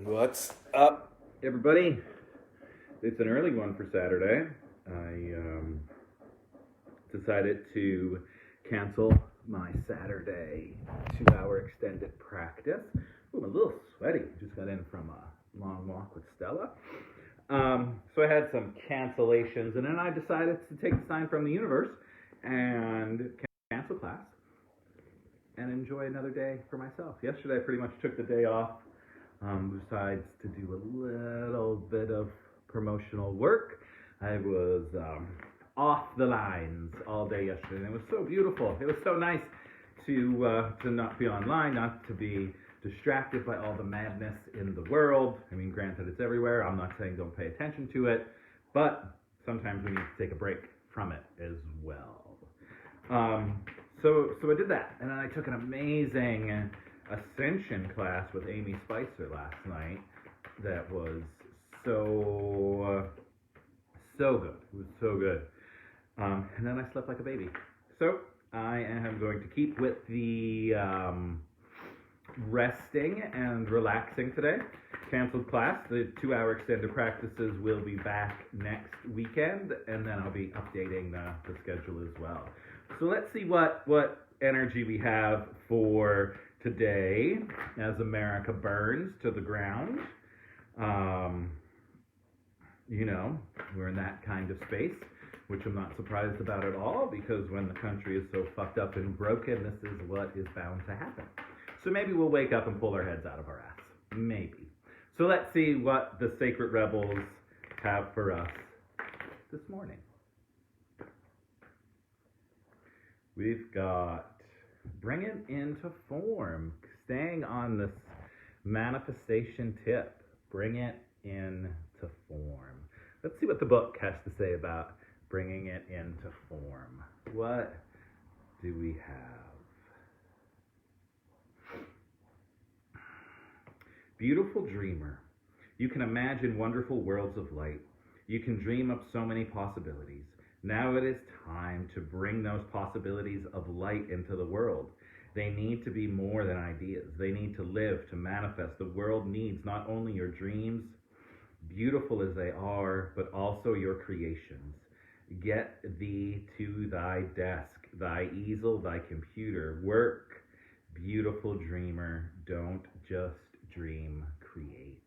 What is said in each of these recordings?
What's up, everybody? It's an early one for Saturday. I decided to cancel my Saturday 2-hour extended practice. Ooh, I'm a little sweaty. Just got in from a long walk with Stella. So I had some cancellations, and then I decided to take the sign from the universe and cancel class and enjoy another day for myself. Yesterday, I pretty much took the day off. Besides to do a little bit of promotional work, I was off the lines all day yesterday, and it was so beautiful. It was so nice to not be online, not to be distracted by all the madness in the world. I mean, granted, it's everywhere. I'm not saying don't pay attention to it, but sometimes we need to take a break from it as well. So I did that, and then I took an amazing Ascension class with Amy Spicer last night that was so good. It was so good. And then I slept like a baby. So I am going to keep with the resting and relaxing today. Canceled class. The 2-hour extended practices will be back next weekend, and then I'll be updating the schedule as well. So let's see what energy we have for today as America burns to the ground. We're in that kind of space, which I'm not surprised about at all, because when the country is so fucked up and broken, this is what is bound to happen. So maybe we'll wake up and pull our heads out of our ass. Maybe. So let's see what the Sacred Rebels have for us this morning. We've got bring it into form, staying on this manifestation tip. Bring it into form. Let's see what the book has to say about bringing it into form. What do we have? Beautiful dreamer, you can imagine wonderful worlds of light. You can dream up so many possibilities. Now it is time to bring those possibilities of light into the world. They need to be more than ideas. They need to live, to manifest. The world needs not only your dreams, beautiful as they are, but also your creations. Get thee to thy desk, thy easel, thy computer. Work, beautiful dreamer. Don't just dream, create.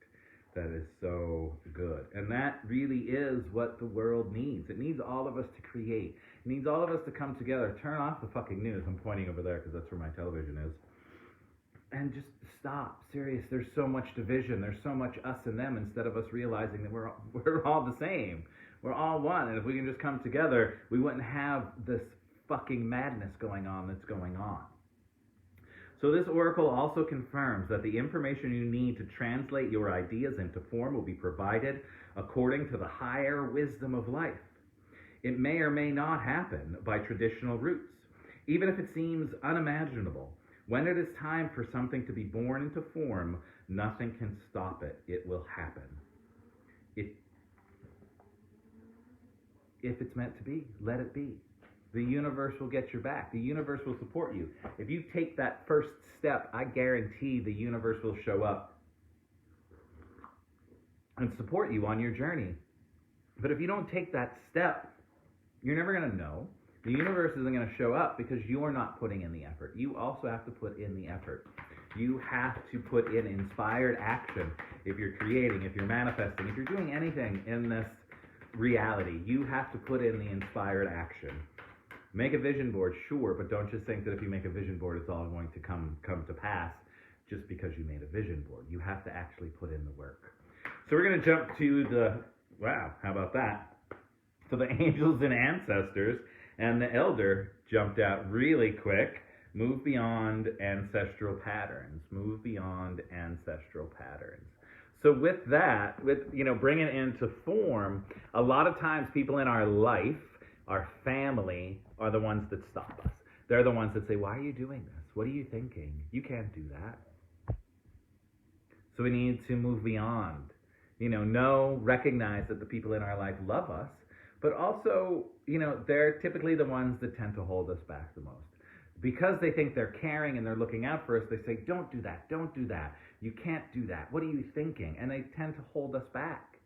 That is so good. And that really is what the world needs. It needs all of us to create. It needs all of us to come together. Turn off the fucking news. I'm pointing over there because that's where my television is. And just stop. Serious. There's so much division. There's so much us and them instead of us realizing that we're all the same. We're all one. And if we can just come together, we wouldn't have this fucking madness going on that's going on. So this oracle also confirms that the information you need to translate your ideas into form will be provided according to the higher wisdom of life. It may or may not happen by traditional routes, even if it seems unimaginable. When it is time for something to be born into form, nothing can stop it. It will happen. If it's meant to be, let it be. The universe will get your back. The universe will support you. If you take that first step, I guarantee the universe will show up and support you on your journey. But if you don't take that step, you're never going to know. The universe isn't going to show up because you're not putting in the effort. You also have to put in the effort. You have to put in inspired action. If you're creating, if you're manifesting, if you're doing anything in this reality, you have to put in the inspired action. Make a vision board, sure, but don't just think that if you make a vision board, it's all going to come to pass just because you made a vision board. You have to actually put in the work. So we're going to jump to how about that? So the angels and ancestors, and the elder jumped out really quick. Move beyond ancestral patterns. Move beyond ancestral patterns. So with that, bringing it into form, a lot of times people in our life, our family, are the ones that stop us. They're the ones that say, why are you doing this? What are you thinking? You can't do that. So we need to move beyond. Recognize that the people in our life love us, but also, they're typically the ones that tend to hold us back the most. Because they think they're caring and they're looking out for us, they say, don't do that, don't do that. You can't do that. What are you thinking? And they tend to hold us back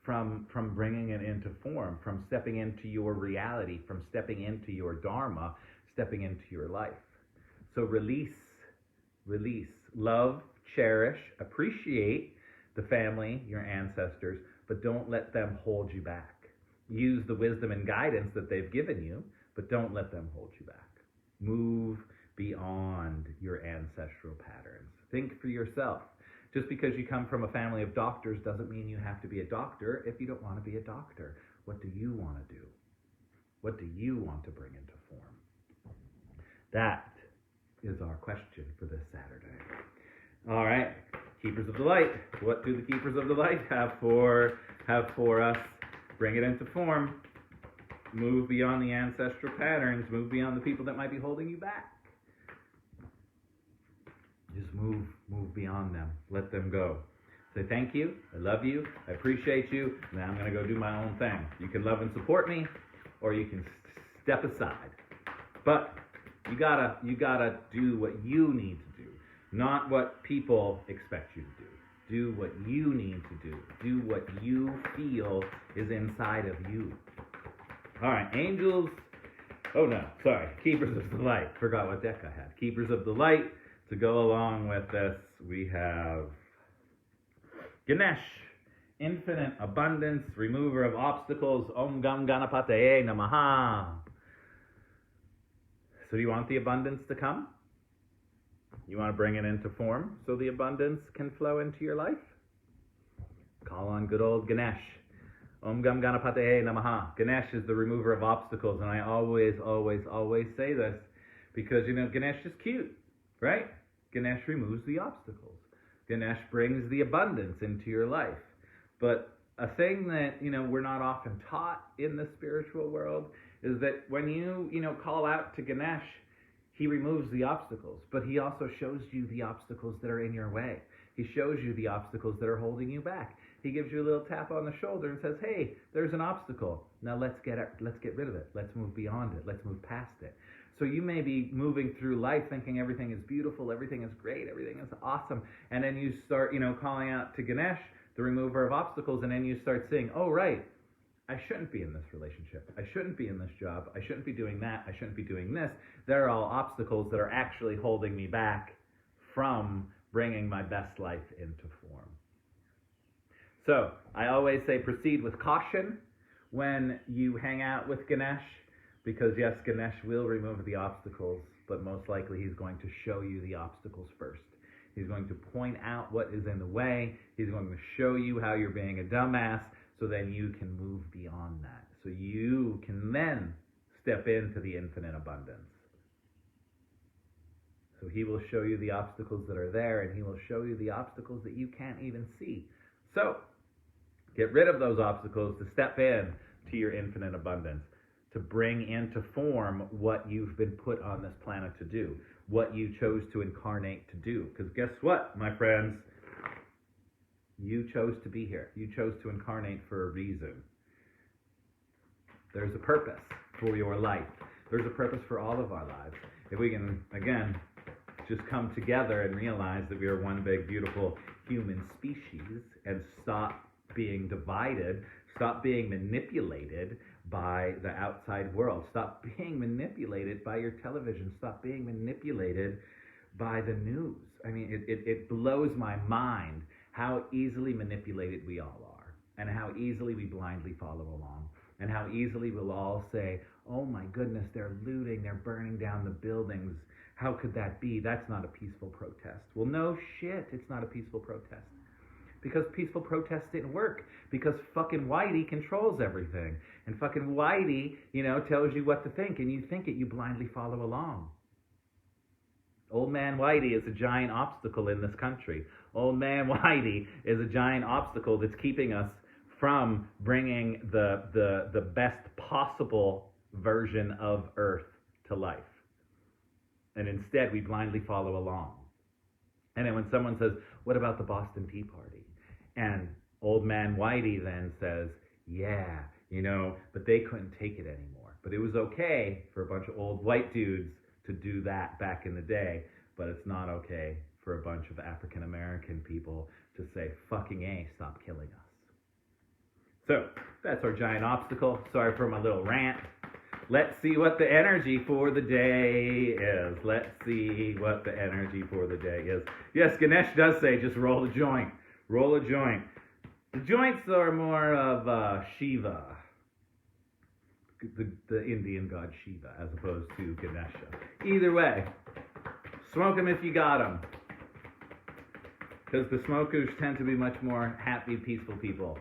from bringing it into form, from stepping into your reality, from stepping into your dharma, stepping into your life. So release, love, cherish, appreciate the family, your ancestors, but don't let them hold you back. Use the wisdom and guidance that they've given you, but don't let them hold you back. Move beyond your ancestral patterns. Think for yourself. Just because you come from a family of doctors doesn't mean you have to be a doctor if you don't want to be a doctor. What do you want to do? What do you want to bring into form? That is our question for this Saturday. All right, Keepers of the Light. What do the Keepers of the Light have for us? Bring it into form. Move beyond the ancestral patterns. Move beyond the people that might be holding you back. Just move beyond them. Let them go. Say thank you. I love you. I appreciate you. Now I'm going to go do my own thing. You can love and support me, or you can step aside. But you gotta do what you need to do, not what people expect you to do. Do what you need to do. Do what you feel is inside of you. All right, angels. Oh no, sorry. Keepers of the Light. Forgot what deck I had. Keepers of the Light. To go along with this, we have Ganesh, infinite abundance, remover of obstacles. Om Gam Ganapataye Namaha. So do you want the abundance to come? You want to bring it into form so the abundance can flow into your life? Call on good old Ganesh. Om Gam Ganapataye Namaha. Ganesh is the remover of obstacles, and I always say this because, Ganesh is cute, right? Ganesh removes the obstacles. Ganesh brings the abundance into your life. But a thing that, we're not often taught in the spiritual world is that when you, call out to Ganesh, he removes the obstacles, but he also shows you the obstacles that are in your way. He shows you the obstacles that are holding you back. He gives you a little tap on the shoulder and says, hey, there's an obstacle. Now let's get rid of it. Let's move beyond it. Let's move past it. So you may be moving through life thinking everything is beautiful, everything is great, everything is awesome. And then you start, calling out to Ganesh, the remover of obstacles, and then you start saying, oh, right, I shouldn't be in this relationship. I shouldn't be in this job. I shouldn't be doing that. I shouldn't be doing this. They're all obstacles that are actually holding me back from bringing my best life into form. So I always say proceed with caution when you hang out with Ganesh, because yes, Ganesh will remove the obstacles, but most likely he's going to show you the obstacles first. He's going to point out what is in the way. He's going to show you how you're being a dumbass, so then you can move beyond that. So you can then step into the infinite abundance. So he will show you the obstacles that are there, and he will show you the obstacles that you can't even see. So get rid of those obstacles to step in to your infinite abundance, to bring into form what you've been put on this planet to do, what you chose to incarnate to do. Because guess what, my friends? You chose to be here. You chose to incarnate for a reason. There's a purpose for your life. There's a purpose for all of our lives. If we can, again, just come together and realize that we are one big, beautiful human species and stop being divided, stop being manipulated by the outside world, stop being manipulated by your television, stop being manipulated by the news. I mean, it blows my mind how easily manipulated we all are, and how easily we blindly follow along, and how easily we'll all say, oh my goodness, they're looting, they're burning down the buildings. How could that be? That's not a peaceful protest. Well, no shit, it's not a peaceful protest. Because peaceful protests didn't work. Because fucking Whitey controls everything. And fucking Whitey, tells you what to think. And you think it, you blindly follow along. Old man Whitey is a giant obstacle in this country. Old man Whitey is a giant obstacle that's keeping us from bringing the best possible version of Earth to life. And instead, we blindly follow along. And then when someone says, what about the Boston Tea Party? And old man Whitey then says, yeah, but they couldn't take it anymore. But it was okay for a bunch of old white dudes to do that back in the day, but it's not okay for a bunch of African American people to say, fucking A, stop killing us. So, that's our giant obstacle. Sorry for my little rant. Let's see what the energy for the day is. Let's see what the energy for the day is. Yes, Ganesh does say just roll a joint. Roll a joint. The joints are more of Shiva, the Indian god Shiva, as opposed to Ganesha. Either way, smoke them if you got them. Because the smokers tend to be much more happy, peaceful people.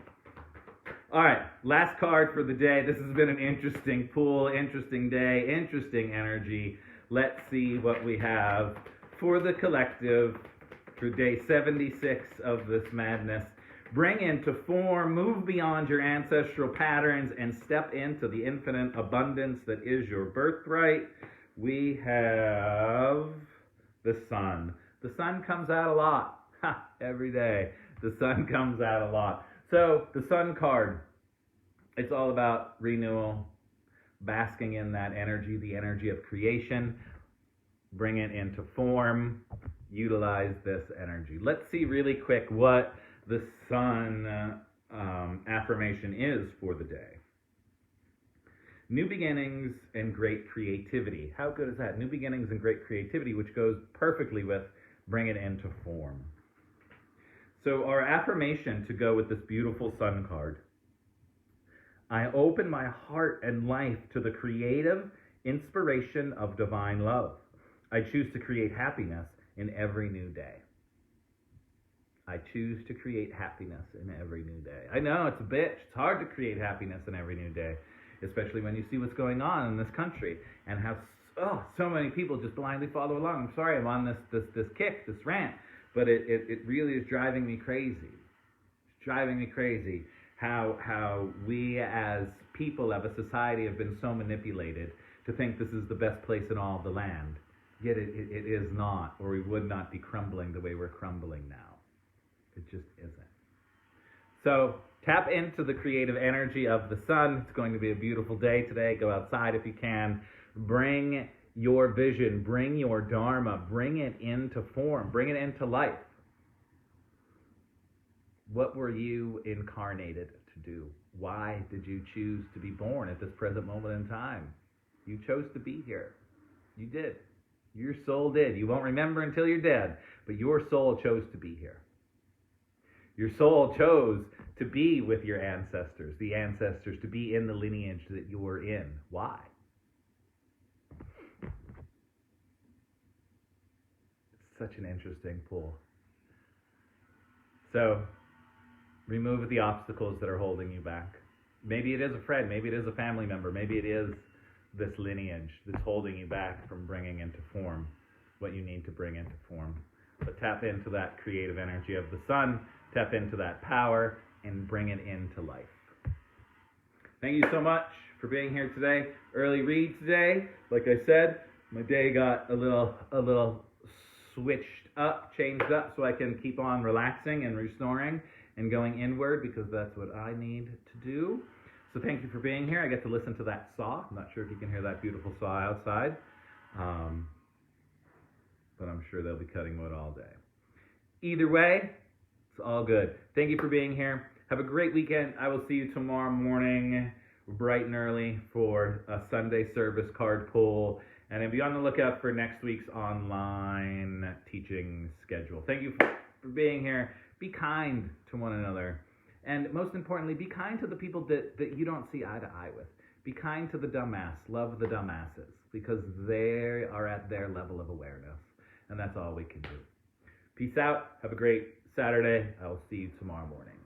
All right, last card for the day. This has been an interesting pool, interesting day, interesting energy. Let's see what we have for the collective for day 76 of this madness. Bring into form, move beyond your ancestral patterns, and step into the infinite abundance that is your birthright. We have the sun. The sun comes out a lot. Every day. The sun comes out a lot. So, the sun card, it's all about renewal, basking in that energy, the energy of creation. Bring it into form. Utilize this energy. Let's see really quick what the sun affirmation is for the day. New beginnings and great creativity. How good is that? New beginnings and great creativity, which goes perfectly with bring it into form. So our affirmation to go with this beautiful sun card. I open my heart and life to the creative inspiration of divine love. I choose to create happiness in every new day. I choose to create happiness in every new day. I know, it's a bitch. It's hard to create happiness in every new day, especially when you see what's going on in this country and how so many people just blindly follow along. I'm sorry I'm on this kick, this rant, but it really is driving me crazy. It's driving me crazy how we as people of a society have been so manipulated to think this is the best place in all of the land. Yet it is not, or we would not be crumbling the way we're crumbling now. It just isn't. So tap into the creative energy of the sun. It's going to be a beautiful day today. Go outside if you can. Bring your vision, bring your dharma, bring it into form, bring it into life. What were you incarnated to do? Why did you choose to be born at this present moment in time? You chose to be here. You did. Your soul did. You won't remember until you're dead, but your soul chose to be here. Your soul chose to be with your ancestors, the ancestors, to be in the lineage that you're in. Why? It's such an interesting pull. So, remove the obstacles that are holding you back. Maybe it is a friend, maybe it is a family member, maybe it is this lineage that's holding you back from bringing into form what you need to bring into form. But tap into that creative energy of the sun, tap into that power, and bring it into life. Thank you so much for being here today. Early read today. Like I said, my day got a little switched up, changed up, so I can keep on relaxing and restoring and going inward, because that's what I need to do. So thank you for being here. I get to listen to that saw. I'm not sure if you can hear that beautiful saw outside, but I'm sure they'll be cutting wood all day. Either way, it's all good. Thank you for being here. Have a great weekend. I will see you tomorrow morning, bright and early, for a Sunday service card pull. And then be on the lookout for next week's online teaching schedule. Thank you for being here. Be kind to one another. And most importantly, be kind to the people that you don't see eye to eye with. Be kind to the dumbass. Love the dumbasses, because they are at their level of awareness. And that's all we can do. Peace out. Have a great Saturday. I will see you tomorrow morning.